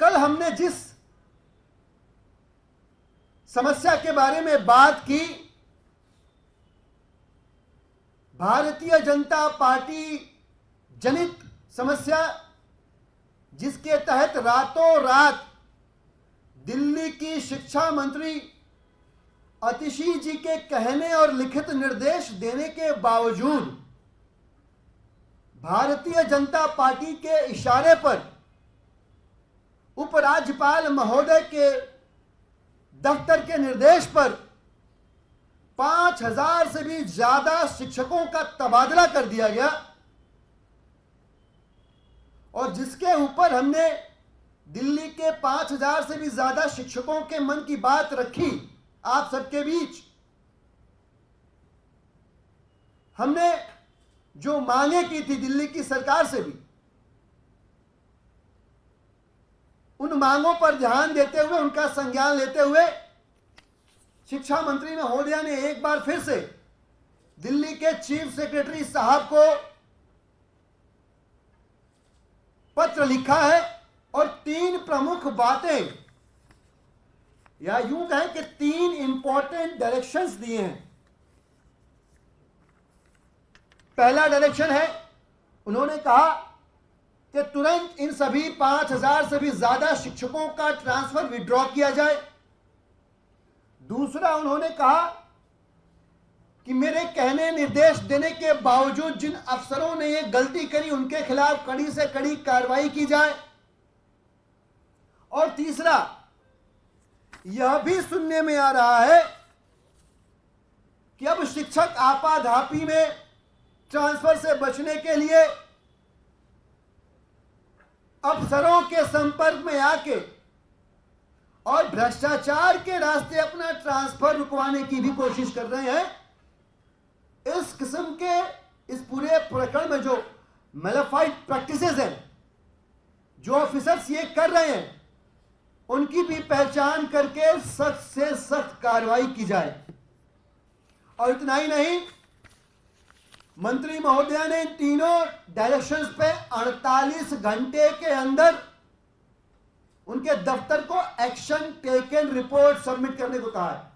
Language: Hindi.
कल हमने जिस समस्या के बारे में बात की, भारतीय जनता पार्टी जनित समस्या, जिसके तहत रातों रात दिल्ली की शिक्षा मंत्री अतिशी जी के कहने और लिखित निर्देश देने के बावजूद भारतीय जनता पार्टी के इशारे पर उपराज्यपाल महोदय के दफ्तर के निर्देश पर 5000 से भी ज्यादा शिक्षकों का तबादला कर दिया गया, और जिसके ऊपर हमने दिल्ली के 5000 से भी ज्यादा शिक्षकों के मन की बात रखी आप सबके बीच। हमने जो मांगे की थी दिल्ली की सरकार से भी, उन मांगों पर ध्यान देते हुए, उनका संज्ञान लेते हुए शिक्षा मंत्री महोदया ने एक बार फिर से दिल्ली के चीफ सेक्रेटरी साहब को पत्र लिखा है और 3 प्रमुख बातें, या यूं कहें कि 3 इंपॉर्टेंट डायरेक्शंस दिए हैं। पहला डायरेक्शन है, उन्होंने कहा कि तुरंत इन सभी 5000 से भी ज्यादा शिक्षकों का ट्रांसफर विड्रॉ किया जाए। दूसरा, उन्होंने कहा कि मेरे कहने निर्देश देने के बावजूद जिन अफसरों ने यह गलती करी उनके खिलाफ कड़ी से कड़ी कार्रवाई की जाए। और तीसरा, यह भी सुनने में आ रहा है कि अब शिक्षक आपाधापी में ट्रांसफर से बचने के लिए अफसरों के संपर्क में आके और भ्रष्टाचार के रास्ते अपना ट्रांसफर रुकवाने की भी कोशिश कर रहे हैं। इस किस्म के इस पूरे प्रकरण में जो मैलिफाइड प्रैक्टिसेस हैं, जो ऑफिसर्स ये कर रहे हैं, उनकी भी पहचान करके सख्त से सख्त कार्रवाई की जाए। और इतना ही नहीं, मंत्री महोदया ने तीनों डायरेक्शंस पे 48 घंटे के अंदर उनके दफ्तर को एक्शन टेकन रिपोर्ट सबमिट करने को कहा है।